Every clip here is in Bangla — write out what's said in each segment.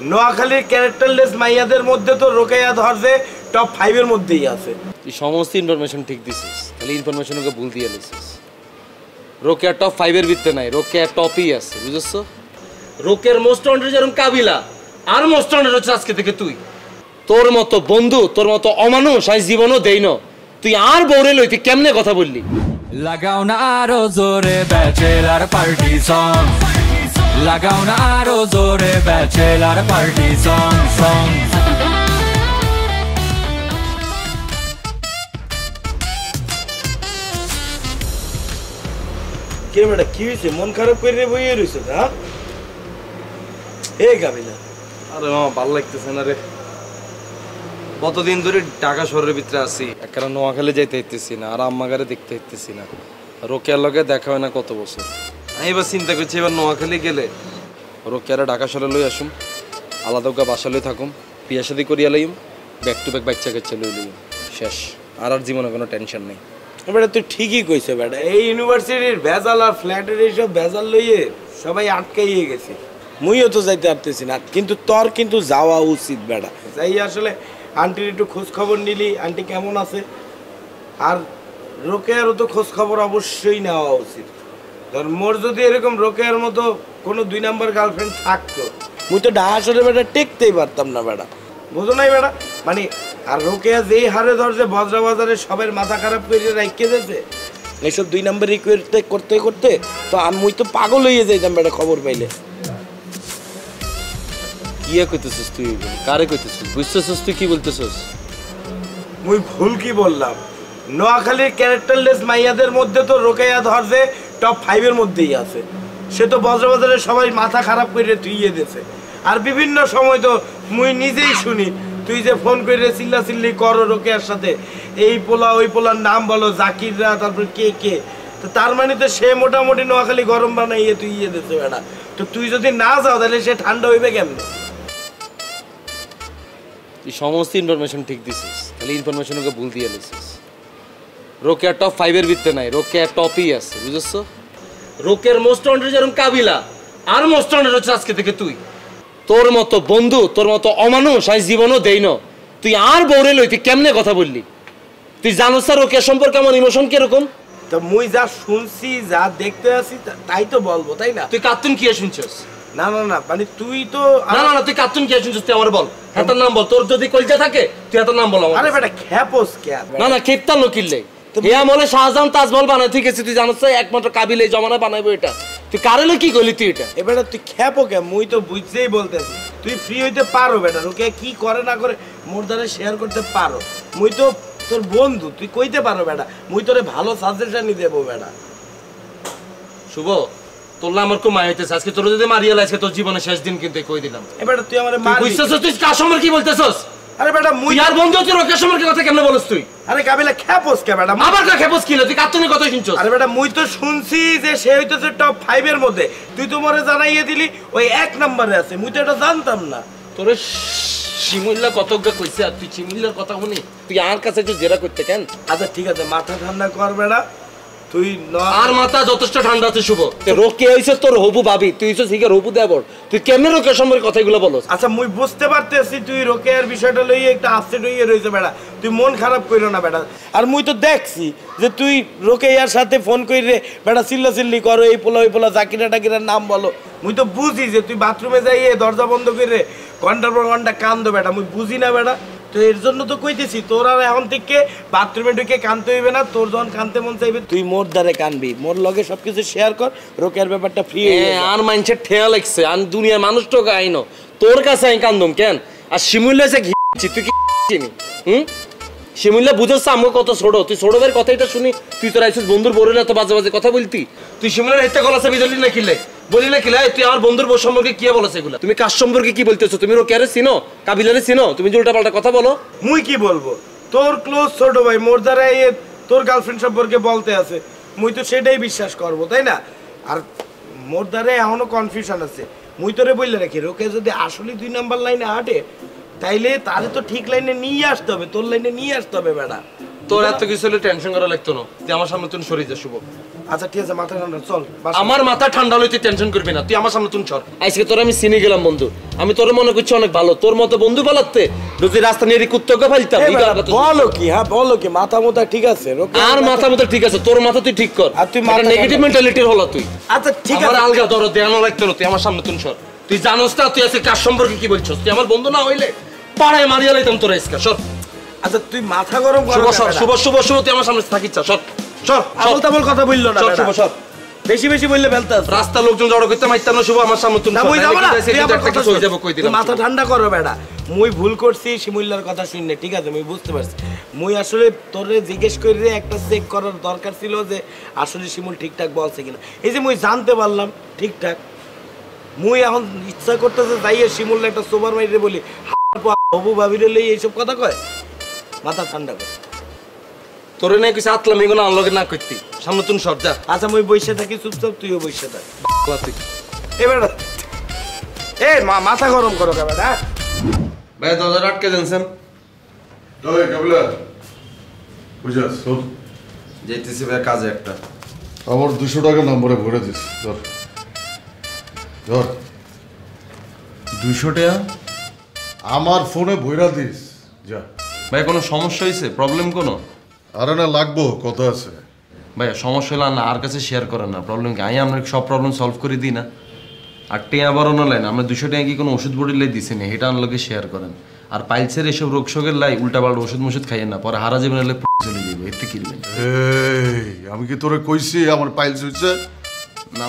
নোয়াখালীর ক্যারেক্টারলেস মাইয়াদের মধ্যে তো রোকেয়া ধরছে টপ 5 এর মধ্যেই আছে। তুই সমস্ত ইনফরমেশন ঠিক দিছিস, খালি ইনফরমেশন ওকে ভুল দিয়ে দিছিস। রোকেয়া টপ 5 এর ভিতরে নাই, রোকেয়া টপই আছে, বুঝছস? রোকের মোস্ট ওয়ান্টেড যেরকম কাবিলা, আর মোস্ট ওয়ান্টেড হচ্ছে আজকে থেকে তুই। তোর মতো বন্ধু, তোর মতো অমানুষ আজ জীবনও দেই না। তুই আর বউরে লই তুই কেমনে কথা বললি? লাগাও না আরো জোরে ব্যাচেলার পার্টি সং, লাগাও না আরো জোরে ব্যাচেলার পার্টি সং সং। কে বেটা কি হইছে? মন খারাপ করে বইয়ে রইছ না? এই কাবিলা, আরে মামা ভালো লাগতেছে না রে। কতদিন ধরে ঢাকা শহরের ভিতরে আছি, একবার নোয়াখালী যাইতে হইতেছি না, আর আম্মাগারে দেখতে হইতেছি না। রোকেয়ার লগে দেখা হয় না কত বছর। আমি এবার চিন্তা করছি এবার নোয়াখালী গেলে রোকেয়ারে ঢাকা শহরে লই আসুম, আলাদা ওকে বাসা লই থাকুম, বিয়া শাদি করিয়া লইম, ব্যাক টু ব্যাক বাচ্চা কাচ্চা লই লইম, শেষ। আর জীবনে কোনো টেনশন নেই। বেটা তুই ঠিকই কইছে বেটা। এই ইউনিভার্সিটির ভেজাল আর ফ্ল্যাটের এইসব ভেজাল লইয়ে সবাই আটকাইয়ে গেছে। মুইও তো যাইতে পারতেছি না, কিন্তু তোর কিন্তু যাওয়া উচিত বেটা। যাই আসলে আন্টির একটু খোঁজ খবর নিলি, আন্টি কেমন আছে, আর রোকেয়ারও তো খোঁজ খবর অবশ্যই নেওয়া উচিত। ধর মোর যদি এরকম রোকেয়ার মতো কোনো 2 নাম্বার গার্লফ্রেন্ড থাকতো, মুই তো ঢাকা শহরে বেটা টেকতেই পারতাম না বেটা, বুঝো নাই বেটা? মানে আর রোকেয়া যেই হারে ধরছে বজরা বাজারে সবের মাথা খারাপ করে রাখতে দিয়েছে এইসব 2 নাম্বার রিকোয়েস্ট করতে করতে, তো মুই তো পাগল হয়ে যাইতাম বেটা খবর পাইলে। কি কইতেছিস তুই? কারে কইতেছিস? বুঝতেছিস তুই কি বলতেছিস? মুই ভুল কি বললাম? নোয়াখালীর ক্যারেক্টারলেস মাইয়াদের মধ্যে তো রোকেয়া ধরছে টপ 5 এর মধ্যেই আছে। সে তো বজ্রবাজারে সবাই মাথা খারাপ করে ধুইয়ে দিয়েছে। আর বিভিন্ন সময় তো মুই নিজেই শুনি তুই যে ফোন করে চিল্লাচিল্লি করো রোকেয়ার সাথে, এই পোলা ওই পোলার নাম বলো, জাকিররা, তারপর কে কে। তো তার মানে তো সে মোটামুটি নোয়াখালী গরম বানাইয়ে তুই ইয়ে দিতে বেড়া। তো তুই যদি না যাও তাহলে সে ঠান্ডা হইবে কেমনে? তুই সমস্ত ইনফরমেশন ঠিক দিছিস, খালি ইনফরমেশন ওকে ভুল দিয়ে দিছিস। রোকেয়া টপ 5 এর ভিতরে নাই, রোকেয়া টপই আছে, বুঝছস? রোকের মোস্ট ওয়ান্টেড যেরকম কাবিলা, আর মোস্ট ওয়ান্টেড হচ্ছে আজকে থেকে তুই। তোর মতো বন্ধু, তোর মতো অমানুষ আজ জীবনও দেই না। তুই আর বউরে লই তুই কেমনে কথা বললি? তুই জানোস না রোকেয়া সম্পর্কে আমার ইমোশন কিরকম? তো মুই যা শুনছি, যা দেখতে আছি তাই তো বলবো, তাই না? তুই কার্টুন কি শুনছস? না না না, মানে তুই তো না না না, তুই কার্টুন কি শুনছস? তুই আমার বল, এটার নাম বল। তোর যদি কলজা থাকে তুই এটার নাম বল। আরে বেটা খ্যাপোস কে? না না খেপতা নকিলে হে আমলে শাহজাহান তাজমহল বানাই ঠিক আছে। তুই জানোস একমাত্র কাবিল এই জমানা বানাইবো এটা। তুই কারেলে কি কইলি তুই এটা? এবারে তুই খ্যাপো কে? মুই তো বুঝতেই বলতেছি তুই ফ্রি হইতে পারো বেটা, ওকে কি করে না করে মোর দ্বারা শেয়ার করতে পারো। মুই তো তোর বন্ধু, তুই কইতে পারো বেটা, মুই তোরে ভালো সাজেশনই দেবো বেটা। শুভ, তোর না আমার খুব মায়া হইতেছে। আজকে তোর যদি মারিয়া আজকে তোর জীবনের শেষ দিন কিন্তু কই দিলাম। এবারে তুই আমারে মার বুঝছস? তুই কার সম্পর্কে কি বলতেছস? আরে বেটা মুই আর বন্ধু তুই রোকেয়ার সম্পর্কে কথা কেমনে বলছ তুই? আরে কাবিলা খ্যাপোস কে বেটা? আবার কা খেপস কি? তুই কার্টুনের কথা শুনছস? আরে বেটা মুই তো শুনছি যে সে হইতেছে টপ 5 এর মধ্যে, তুই তো মরে জানাইয়ে দিলি ওই 1 নম্বরে আছে। মুই তো এটা জানতাম না। তোরে শিমুল্লা কতজ্ঞা কইছে, আর তুই শিমুল্লার কথা শুনি তুই আর কাছে একটু জেরা করতে কেন? আচ্ছা ঠিক আছে, মাথা ঠান্ডা কর বেটা। তুই আর মাথা যথেষ্ট ঠান্ডা আছে শুভ। রোকেয়া হইছে তোর হবু ভাবি, তুই হইছিস হিগার হবু দেবর। তুই কেমনে রোকেয়ার সম্পর্কে কথাগুলো বলছ? আচ্ছা মুই বুঝতে পারতেছি তুই রোকেয়ার বিষয়টা লইয়ে একটা আপসেট হইয়ে রইছে বেটা। তুই মন খারাপ কইরো না বেটা। আর মুই তো দেখছি যে তুই রোকেয়ার সাথে ফোন কইরে বেটা চিল্লাচিল্লি করো, এই পোলা ওই পোলা, জাকিরা টাকিরার নাম বলো। মুই তো বুঝি যে তুই বাথরুমে যাইয়ে দরজা বন্ধ করে ঘন্টার পর ঘন্টা কান্দো বেটা। মুই বুঝি না বেটা, তো এর জন্য তো কইতেছি তোর আর এখন থেকে বাথরুমে ঢুকে কানতে হইবে না। তোর যখন কানতে মন চাইবে তুই মোর দ্বারে কানবি, মোর লগে সবকিছু শেয়ার কর, রোকেয়ার ব্যাপারটা ফ্রি হয়ে যাবে। আর মাইন্ডসেট ঠেয়া লাগছে, আর দুনিয়ার মানুষ তো আইনো তোর কাছে আই কান্দম কেন? আর শিমুল্লা যে ঘিছি তুই কি চিনি? শিমুল্লা বুঝছ আমগো কত ছোট। তুই ছোট ভাইয়ের কথাটা শুনি তুই তোর আইছিস বন্ধুর বউরে এত বাজে বাজে কথা বলতি। তুই শিমুল্লার হেতে গলাছে বিদলি না কিলে বলি না কিলা? তুই আমার বন্ধুর বউ সম্পর্কে কি বলছ এগুলা? তুমি কার সম্পর্কে কি বলতেছো? তুমি রোকেয়ারে চিনো, কাবিলারে চিনো? তুমি যে উল্টা পাল্টা কথা বলো। মুই কি বলবো? তোর ক্লোজ ছোট ভাই মোর দ্বারা তোর গার্লফ্রেন্ড সম্পর্কে বলতে আছে, মুই তো সেটাই বিশ্বাস করবো, তাই না? আর মোর দ্বারা এখনো কনফিউশন আছে। মুই তোরে বললে রাখি রোকেয়া যদি আসলে 2 নাম্বার লাইনে হাঁটে তাইলে তারে তো ঠিক লাইনে নিয়ে আসতে হবে, তোর লাইনে নিয়ে আসতে হবে বেটা। তোর এত কিছু হলে টেনশন করা লাগতো না। তুই আমার সামনে তুই সরে যা শুভ। আচ্ছা ঠিক আছে, মাথা ঠান্ডা, চল আমার মাথা ঠান্ডা হলে তুই টেনশন করবি না, তুই আমার সামনে তুই চল। আজকে তোর আমি চিনি গেলাম বন্ধু, আমি তোর মনে করছি অনেক ভালো, তোর মতো বন্ধু বলাতে যদি রাস্তা নিয়ে কুত্তকে ফেলতাম। বলো কি, হ্যাঁ বলো কি, মাথা মোটা ঠিক আছে? আর মাথা মতো ঠিক আছে, তোর মাথা তুই ঠিক কর। আর তুই নেগেটিভ মেন্টালিটির হলো তুই। আচ্ছা ঠিক আছে, আমার আলগা ধরো দেয়ানো লাগতো না, তুই আমার সামনে তুই সর। তুই জানোস না তুই আজকে কার সম্পর্কে কি বলছস? তুই আমার বন্ধু না হইলে পাড়ায় মারিয়া লাইতাম তোর আজকে। সর। আচ্ছা তুই মাথা গরম কর। শুভ শুভ শুভ তুই আমার সামনে থাকিস। সর সর, আবল তাবল কথা বললো না। সর শুভ সর, বেশি বেশি বললে ফেলতে আছে। রাস্তা লোকজন জড়ো করতে মাইতাম না। শুভ আমার সামনে তুমি মাথা ঠান্ডা করো বেটা। মুই ভুল করছি শিমুল্লার কথা শুনে, ঠিক আছে আমি বুঝতে পারছি। মুই আসলে তোরে জিজ্ঞেস করে একটা চেক করার দরকার ছিল যে আসলে শিমুল ঠিকঠাক বলছে কিনা। এই যে মুই জানতে পারলাম ঠিকঠাক, মুই এখন ইচ্ছা করতেছে যাইয়ে শিমুল্লা একটা সোবার মাইরে বলি হবু ভাবিরে লই এইসব কথা কয়। মাথা ঠান্ডা কর। তোরে নাই কিছু আতলাম এগুলো আনলগে না করতি, সামনে তুমি সর যা। আচ্ছা মুই বইসে থাকি চুপচাপ, তুইও বইসে থাক। এবার মাথা গরম করো কে বেটা। ভাই 1000 আটকে জানছেন? ওই কাবিলা বুঝাস যাইতেছি ভাই কাজে একটা। আমার 200 টাকা নম্বরে ভরে দিস। ধর ধর 200 টাকা আমার ফোনে ভইরা দিস যা। ভাই কোনো সমস্যা হয়েছে? প্রবলেম কোনো? আরে না লাগবো, কত আছে ভাই সমস্যা হলে না আর কাছে শেয়ার করেন না, প্রবলেম কি? আমি আপনাকে সব প্রবলেম সলভ করে দিই না। আর টিয়া আবার অনলাইন আমরা 200 টাকা কি কোনো ওষুধ বড়ি লাই দিছি না, এটা আনলোকে শেয়ার করেন। আর পাইলসের এসব রোগ শোকের লাই উল্টা পাল্টা ওষুধ মষুধ খাইয়েন না, পরে হারা জীবনে চলে যাবে। এতে কি? এই আমি কি তোরে কইছি আমার পাইলস হইছে?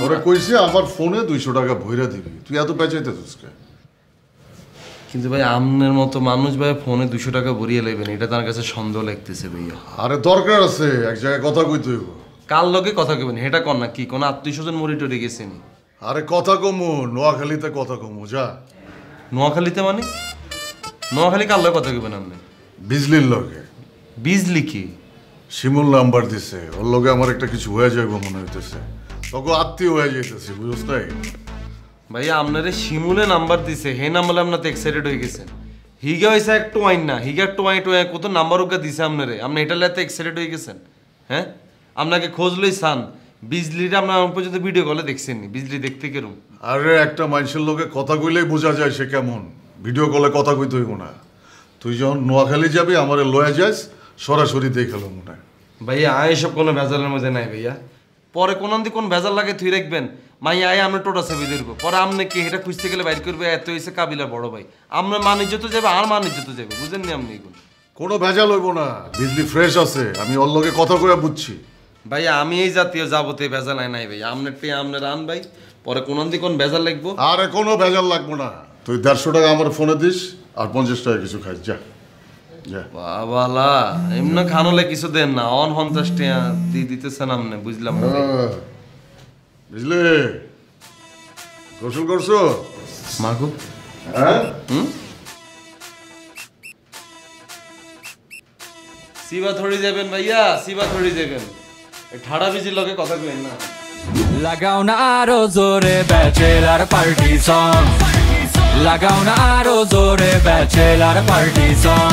তোরে কইছি আমার ফোনে 200 টাকা ভইরা দিবি, তুই এত পেঁচাইতে তুসকে। কিন্তু ভাই আমনের মতো মানুষ ভাই ফোনে 200 টাকা ভরিয়ে নেবেন, এটা তার কাছে সন্দেহ লাগতেছে ভাইয়া। আরে দরকার আছে, এক জায়গায় কথা কইতে হইব। কার লগে কথা কইবেন হেটা কর না, কি কোনো আত্মীয় স্বজন মরি টরে গেছেনি? আরে কথা কমু, নোয়াখালীতে কথা কমু যা। নোয়াখালীতে মানে? নোয়াখালী কার লগে কথা কইবেন আপনি? বিজলির লগে। বিজলি কি? শিমুল নাম্বার দিছে, ওর লগে আমার একটা কিছু হয়ে যাইব মনে হইতেছে, তখন আত্মীয় হয়ে যাইতেছে, বুঝছ তাই? ভাইয়া আপনারে শিমুলে নাম্বার দিছে, হে নাম্বারে আপনার এক্সাইটেড হয়ে গেছেন। হিগা হয়েছে একটু ওয়াইন না, হিগা একটু ওয়াইন টু কত নাম্বার ওকে দিছে আপনারে, আপনি এটা লেতে এক্সাইটেড হয়ে গেছেন? হ্যাঁ আপনাকে খোঁজ লই সান বিজলিটা আপনার পর্যন্ত ভিডিও কলে দেখছেন নি? বিজলি দেখতে কেরম? আরে একটা মানুষের লোকে কথা কইলেই বোঝা যায় সে কেমন, ভিডিও কলে কথা কইতে হইব না। তুই যখন নোয়াখালী যাবি আমারে লয়ে যাস, সরাসরি দেখালো মনে হয়। ভাইয়া এসব কোনো ভেজালের মধ্যে নাই ভাইয়া, পরে কোন কোন ভেজাল লাগে তুই রাখবেন। মাইয়া আয় আমরা টোটা সেবি দেখবো, পরে আপনি কি এটা খুঁজতে গেলে বাইর করবে, এত হয়েছে কাবিলা বড় ভাই, আমরা মানিজ্য তো যাবে আর মানিজ্য তো যাবে, বুঝেন নি আপনি? এগুলো কোনো ভেজাল হইব না, বিজলি ফ্রেশ আছে, আমি ওর লগে কথা কইয়া বুঝছি। ভাইয়া আমি এই জাতীয় যাবতীয় ভেজাল নাই ভাই, আপনার টেয়ে আপনার আন ভাই, পরে কোন কোন ভেজাল লাগবো। আরে কোনো ভেজাল লাগবো না, তুই 150 টাকা আমার ফোনে দিস আর 50 টাকা কিছু খাইস যা যা। বাবালা এমনি খানলে কিছু দেন না, 50 টাকা দিয়ে দিতেছেন আপনি, বুঝলাম না। বুঝলে গোসল করছো মাগো? হ্যাঁ সিবা থড়ি যাবেন ভাইয়া, সিবা থড়ি যাবেন, ঠাড়া বিজির লগে কথা কইেন না। লাগাও না আরো জোরে ব্যাচেলার পার্টি সং, লাগাও না আরো জোরে ব্যাচেলার পার্টি সং।